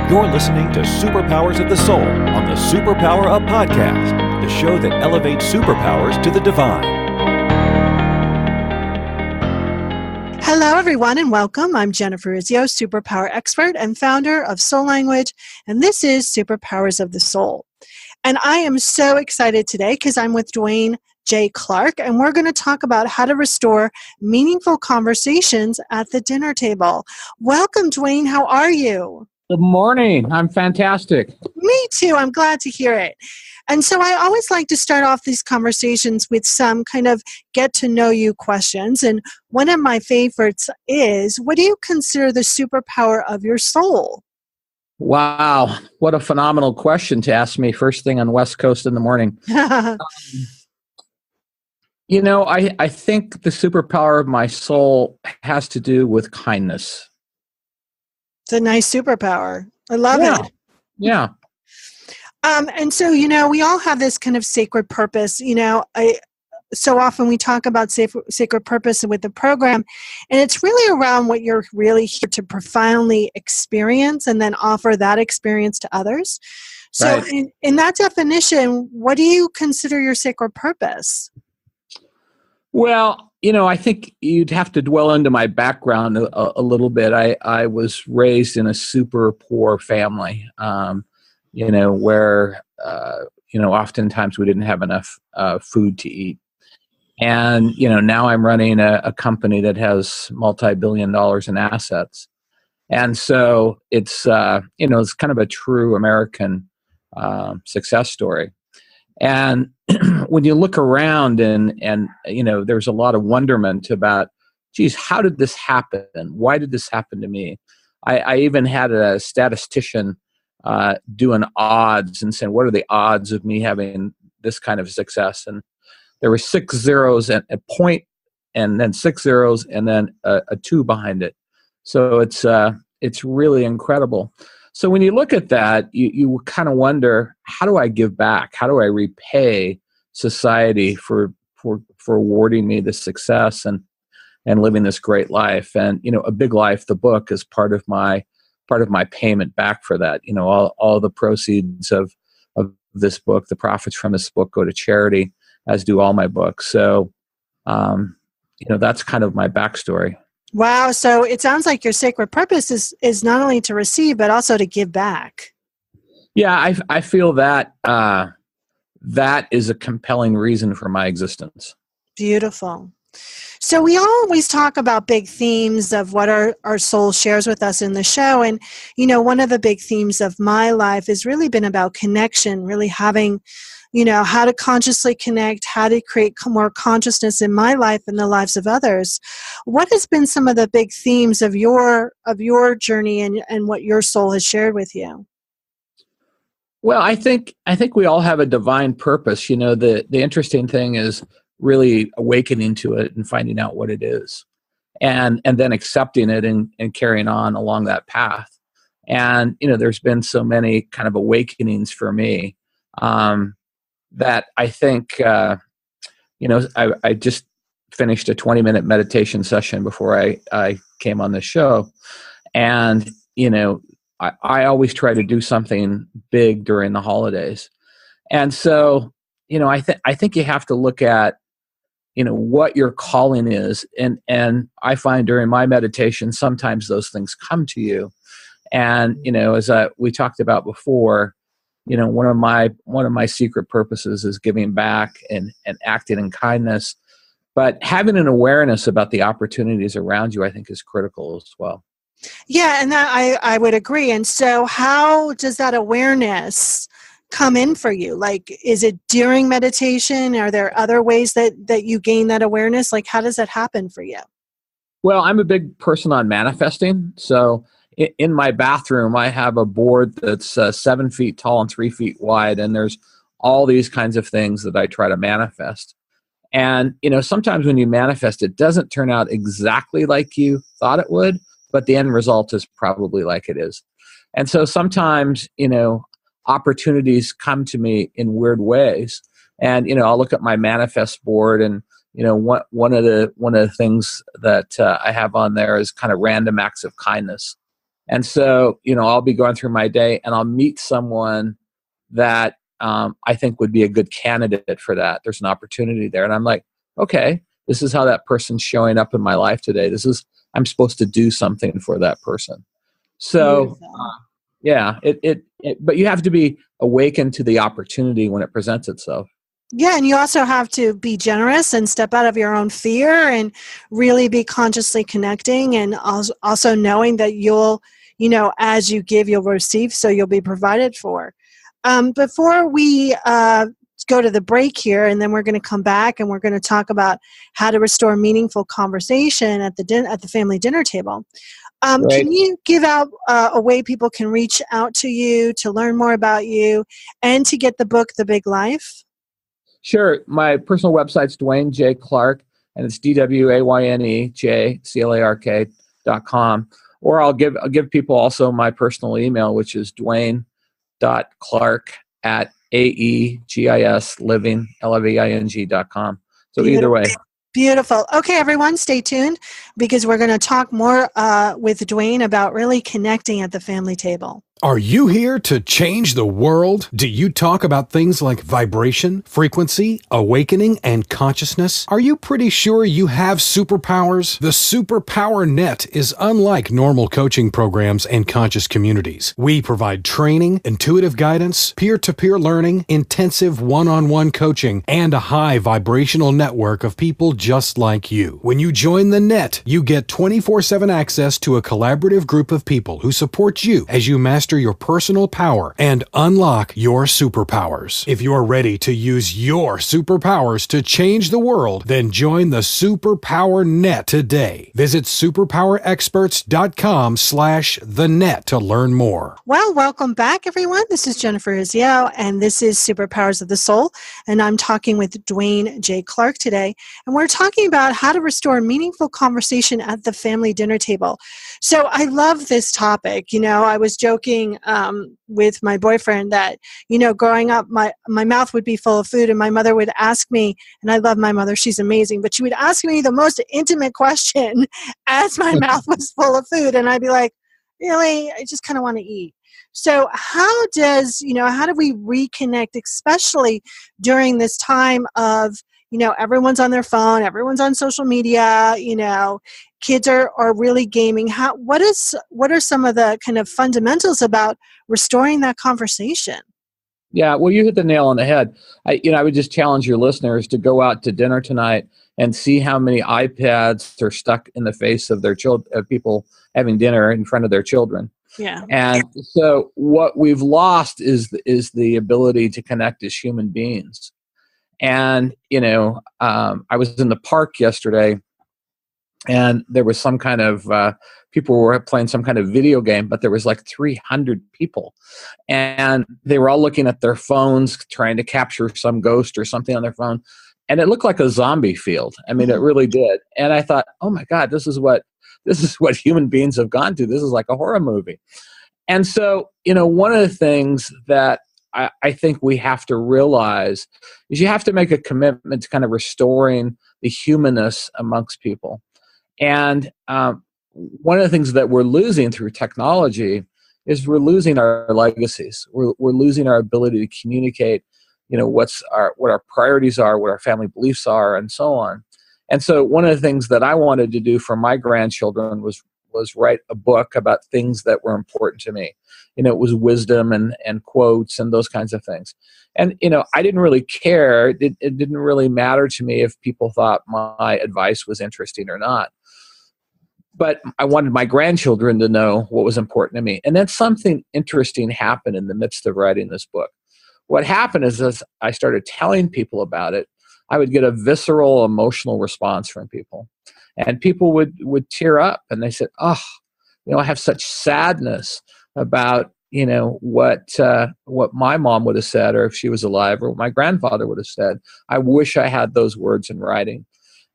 You're listening to Superpowers of the Soul on the Superpower Up Podcast, the show that elevates superpowers to the divine. Hello, everyone, and welcome. I'm Jennifer Urezzio, superpower expert and founder of Soul Language, and this is Superpowers of the Soul. And I am so excited today because I'm with Dwayne J Clark, and we're going to talk about how to restore meaningful conversations at the dinner table. Welcome, Dwayne. How are you? Good morning. I'm fantastic. Me too. I'm glad to hear it. And so I always like to start off these conversations with some kind of get to know you questions. And one of my favorites is, what do you consider the superpower of your soul? Wow. What a phenomenal question to ask me first thing on West Coast in the morning. I think the superpower of my soul has to do with kindness. It's a nice superpower. I love it. Yeah. And so, we all have this kind of sacred purpose. So often we talk about sacred purpose with the program, and it's really around what you're really here to profoundly experience and then offer that experience to others. So right. in that definition, what do you consider your sacred purpose? Well, I think you'd have to dwell into my background a little bit. I was raised in a super poor family, where, oftentimes we didn't have enough food to eat. And, now I'm running a company that has multi-billion dollars in assets. And so it's, it's kind of a true American success story. And when you look around and there's a lot of wonderment about, geez, how did this happen? Why did this happen to me? I even had a statistician doing odds and saying, what are the odds of me having this kind of success? And there were 6 zeros at a point, and then 6 zeros, and then a 2 behind it. So it's really incredible. So when you look at that, you kind of wonder, how do I give back? How do I repay society for awarding me this success and living this great life? And A Big Life, the book, is part of my payment back for that. All the proceeds of this book, the profits from this book, go to charity, as do all my books. So that's kind of my backstory. Wow. So it sounds like your sacred purpose is not only to receive, but also to give back. Yeah, I feel that that is a compelling reason for my existence. Beautiful. So we always talk about big themes of what our soul shares with us in the show. And, one of the big themes of my life has really been about connection, really having how to consciously connect, how to create more consciousness in my life and the lives of others. What has been some of the big themes of your journey and what your soul has shared with you? Well, I think we all have a divine purpose. The interesting thing is really awakening to it and finding out what it is, and then accepting it and carrying on along that path. And there's been so many kind of awakenings for me. That I think, I just finished a 20-minute meditation session before I came on the show. And, I always try to do something big during the holidays. And so, I think you have to look at, what your calling is. And I find during my meditation, sometimes those things come to you. And, as we talked about before, one of my secret purposes is giving back and acting in kindness, but having an awareness about the opportunities around you, I think, is critical as well. Yeah, and that I would agree. And so how does that awareness come in for you? Like, is it during meditation? Are there other ways that you gain that awareness? Like, how does that happen for you? Well, I'm a big person on manifesting. So in my bathroom, I have a board that's 7 feet tall and 3 feet wide, and there's all these kinds of things that I try to manifest. And, sometimes when you manifest, it doesn't turn out exactly like you thought it would, but the end result is probably like it is. And so sometimes, opportunities come to me in weird ways. And, I'll look at my manifest board, and, one of the things that I have on there is kind of random acts of kindness. And so, I'll be going through my day and I'll meet someone that I think would be a good candidate for that. There's an opportunity there. And I'm like, okay, this is how that person's showing up in my life today. I'm supposed to do something for that person. So, yeah, but you have to be awakened to the opportunity when it presents itself. Yeah, and you also have to be generous and step out of your own fear and really be consciously connecting, and also knowing that you'll, as you give, you'll receive, so you'll be provided for. Before we go to the break here, and then we're going to come back and we're going to talk about how to restore meaningful conversation at the family dinner table. Right. Can you give out a way people can reach out to you to learn more about you and to get the book, The Big Life? Sure. My personal website's Dwayne J Clark, and it's DWAYNEJCLARK.com. Or I'll give people also my personal email, which is dwayne.clark@AEGISLiving.com. So Beautiful. Either way. Beautiful. Okay, everyone, stay tuned because we're going to talk more with Dwayne about really connecting at the family table. Are you here to change the world? Do you talk about things like vibration, frequency, awakening, and consciousness? Are you pretty sure you have superpowers? The Superpower Net is unlike normal coaching programs and conscious communities. We provide training, intuitive guidance, peer-to-peer learning, intensive one-on-one coaching, and a high vibrational network of people just like you. When you join the net, you get 24/7 access to a collaborative group of people who support you as you master your personal power and unlock your superpowers. If you're ready to use your superpowers to change the world, then join the Superpower Net today. Visit superpowerexperts.com/thenet to learn more. Well, welcome back, everyone. This is Jennifer Urezzio, and this is Superpowers of the Soul, and I'm talking with Dwayne J Clark today, and we're talking about how to restore meaningful conversation at the family dinner table. So I love this topic. I was joking with my boyfriend that, growing up, my mouth would be full of food, and my mother would ask me, and I love my mother, she's amazing, but she would ask me the most intimate question as my mouth was full of food, and I'd be like, really, I just kind of want to eat. So how do we reconnect, especially during this time of, everyone's on their phone, everyone's on social media, kids are really gaming. What are some of the kind of fundamentals about restoring that conversation? Yeah, well, you hit the nail on the head. I would just challenge your listeners to go out to dinner tonight and see how many iPads are stuck in the face of their people having dinner in front of their children. Yeah. And so what we've lost is the ability to connect as human beings. And, I was in the park yesterday, and there was some kind of, people were playing some kind of video game, but there was like 300 people. And they were all looking at their phones, trying to capture some ghost or something on their phone. And it looked like a zombie field. I mean, it really did. And I thought, oh my God, this is what human beings have gone to. This is like a horror movie. And so, one of the things that I think we have to realize is you have to make a commitment to kind of restoring the humanness amongst people. And one of the things that we're losing through technology is we're losing our legacies. We're losing our ability to communicate, what our priorities are, what our family beliefs are, and so on. And so one of the things that I wanted to do for my grandchildren was write a book about things that were important to me. It was wisdom and quotes and those kinds of things. And, I didn't really care. It didn't really matter to me if people thought my advice was interesting or not. But I wanted my grandchildren to know what was important to me. And then something interesting happened in the midst of writing this book. What happened is, as I started telling people about it, I would get a visceral emotional response from people. And people would tear up, and they said, oh, I have such sadness about, what my mom would have said, or if she was alive, or what my grandfather would have said. I wish I had those words in writing.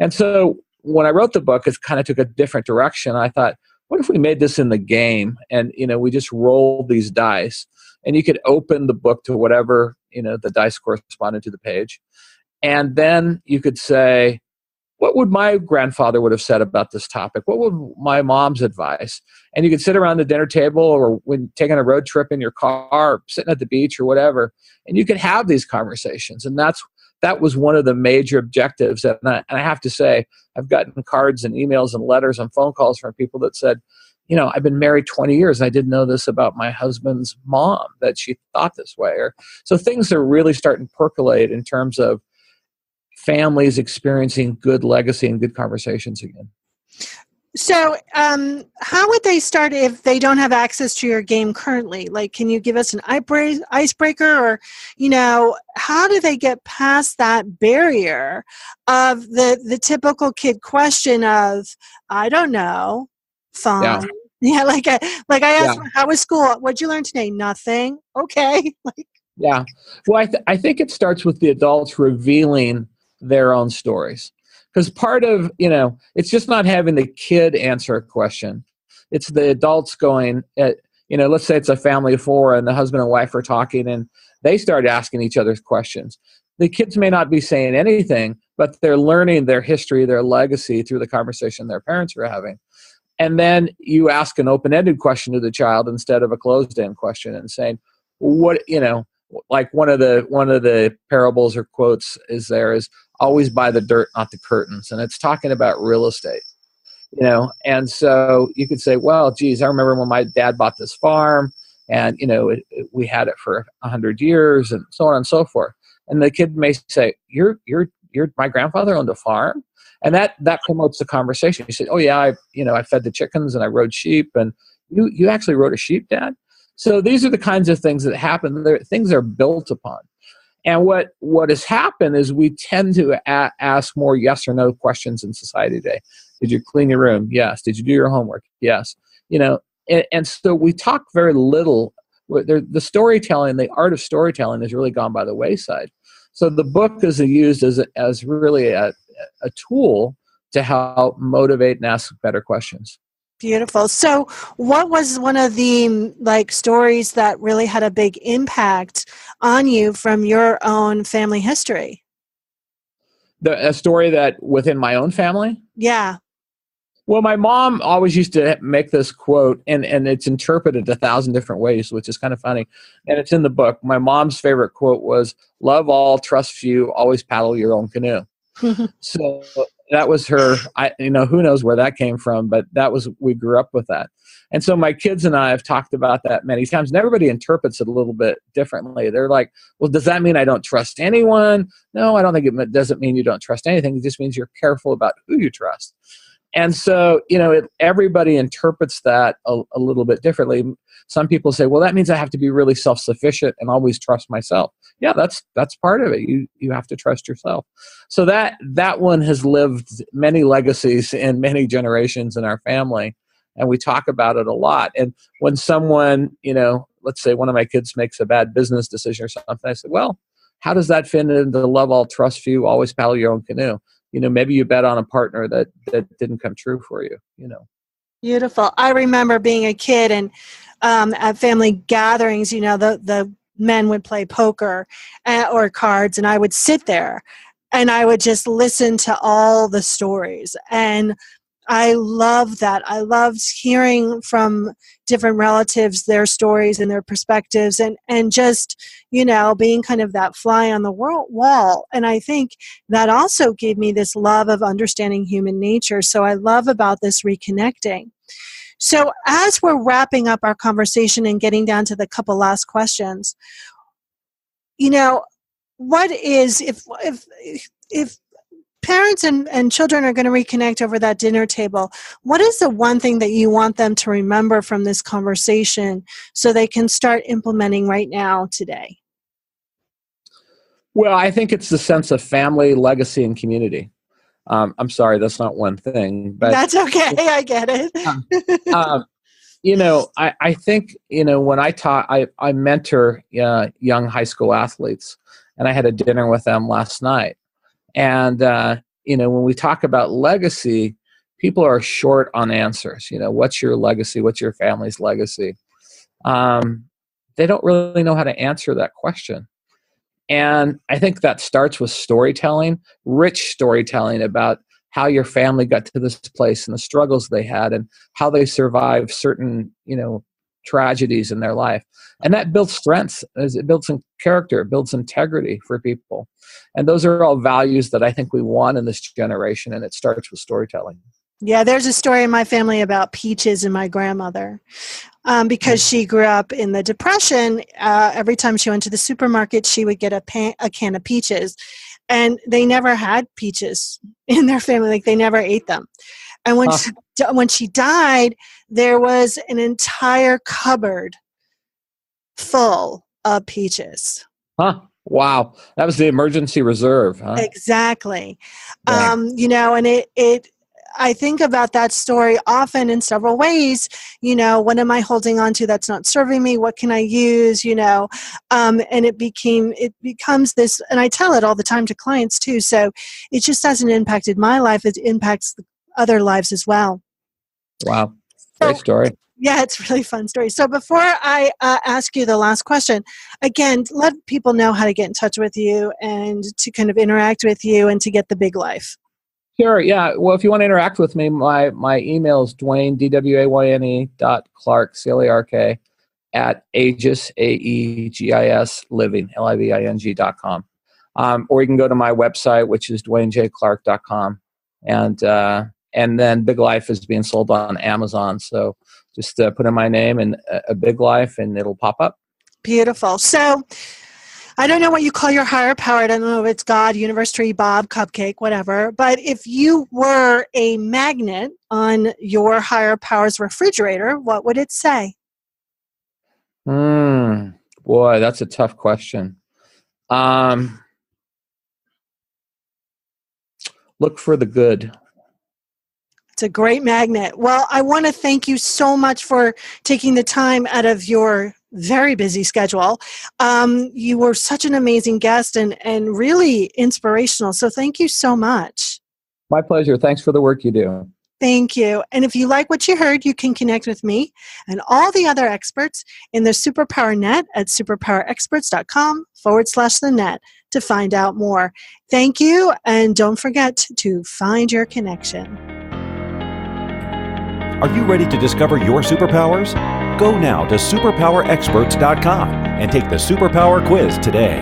And so when I wrote the book, it kind of took a different direction. I thought, what if we made this in the game, and, we just roll these dice, and you could open the book to whatever, the dice corresponded to the page. And then you could say, what would my grandfather would have said about this topic? What would my mom's advice? And you could sit around the dinner table or when taking a road trip in your car, or sitting at the beach or whatever, and you could have these conversations. And that was one of the major objectives. And I have to say, I've gotten cards and emails and letters and phone calls from people that said, I've been married 20 years and I didn't know this about my husband's mom, that she thought this way. So things are really starting to percolate in terms of families experiencing good legacy and good conversations again. So how would they start if they don't have access to your game currently? Like, can you give us an icebreaker, or, how do they get past that barrier of the typical kid question of, I don't know, fun. Yeah, like I asked, how was school? What'd you learn today? Nothing. Okay. Yeah. Well, I think it starts with the adults revealing their own stories. Because part of, it's just not having the kid answer a question. It's the adults going, let's say it's a family of four and the husband and wife are talking and they start asking each other questions. The kids may not be saying anything, but they're learning their history, their legacy through the conversation their parents are having. And then you ask an open-ended question to the child instead of a closed-end question and saying, what, like one of the parables or quotes is always buy the dirt, not the curtains. And it's talking about real estate, and so you could say, well, geez, I remember when my dad bought this farm and, we had it for 100 years and so on and so forth. And the kid may say, my grandfather owned a farm. And that promotes the conversation. You say, oh yeah, I fed the chickens and I rode sheep, and you actually rode a sheep, Dad? So these are the kinds of things that happen. Things are built upon. And what has happened is we tend to ask more yes or no questions in society today. Did you clean your room? Yes. Did you do your homework? Yes. And so we talk very little. The storytelling, the art of storytelling has really gone by the wayside. So the book is used as really a tool to help motivate and ask better questions. Beautiful. So what was one of the stories that really had a big impact on you from your own family history? A story that within my own family? Yeah. Well, my mom always used to make this quote, and it's interpreted 1,000 different ways, which is kind of funny. And it's in the book. My mom's favorite quote was, love all, trust few, always paddle your own canoe. So that was her, who knows where that came from, but we grew up with that. And so my kids and I have talked about that many times, and everybody interprets it a little bit differently. They're like, well, does that mean I don't trust anyone? No, I don't think it doesn't mean you don't trust anything. It just means you're careful about who you trust. And so, everybody interprets that a little bit differently. Some people say, well, that means I have to be really self-sufficient and always trust myself. Yeah, that's part of it. You have to trust yourself. So that one has lived many legacies in many generations in our family, and we talk about it a lot. And when someone, let's say one of my kids makes a bad business decision or something, I say, well, how does that fit into love all, trust few, always paddle your own canoe? Maybe you bet on a partner that didn't come true for you, Beautiful. I remember being a kid and at family gatherings, the men would play poker or cards, and I would sit there and I would just listen to all the stories. And I love that. I loved hearing from different relatives their stories and their perspectives, and just, being kind of that fly on the wall. And I think that also gave me this love of understanding human nature. So I love about this reconnecting. So as we're wrapping up our conversation and getting down to the couple last questions, what is, if parents and children are going to reconnect over that dinner table, what is the one thing that you want them to remember from this conversation so they can start implementing right now today? Well, I think it's the sense of family, legacy, and community. I'm sorry, that's not one thing, but that's okay. I get it. I think, when I mentor young high school athletes, and I had a dinner with them last night. And, when we talk about legacy, people are short on answers. What's your legacy? What's your family's legacy? They don't really know how to answer that question. And I think that starts with storytelling, rich storytelling about how your family got to this place and the struggles they had and how they survived certain, tragedies in their life. And that builds strengths, it builds some character, it builds integrity for people. And those are all values that I think we want in this generation, and it starts with storytelling. Yeah, there's a story in my family about peaches and my grandmother. Because she grew up in the Depression, every time she went to the supermarket, she would get a can of peaches. And they never had peaches in their family. Like, they never ate them. And when she died, there was an entire cupboard full of peaches. Huh. Wow. That was the emergency reserve, huh? Exactly. Yeah. And I think about that story often in several ways. What am I holding on to that's not serving me? What can I use? And it becomes this, and I tell it all the time to clients too. So it just hasn't impacted my life. It impacts other lives as well. Wow. Great story. Yeah, it's a really fun story. So before I ask you the last question, again, let people know how to get in touch with you and to kind of interact with you and to get the big life. Sure. Yeah. Well, if you want to interact with me, my email is Dwayne, DWAYNE.Clark, CLARK, at Aegis, AEGIS, living, LIVING.com. Or you can go to my website, which is DwayneJClark.com. And then Big Life is being sold on Amazon. So just put in my name and a Big Life, and it'll pop up. Beautiful. So I don't know what you call your higher power. I don't know if it's God, universe, tree, Bob, cupcake, whatever. But if you were a magnet on your higher power's refrigerator, what would it say? Boy, that's a tough question. Look for the good. It's a great magnet. Well, I want to thank you so much for taking the time out of your very busy schedule. You were such an amazing guest and really inspirational. So thank you so much. My pleasure. Thanks for the work you do. Thank you. And if you like what you heard, you can connect with me and all the other experts in the Superpower Net at superpowerexperts.com/the net to find out more. Thank you. And don't forget to find your connection. Are you ready to discover your superpowers? Go now to superpowerexperts.com and take the Superpower Quiz today.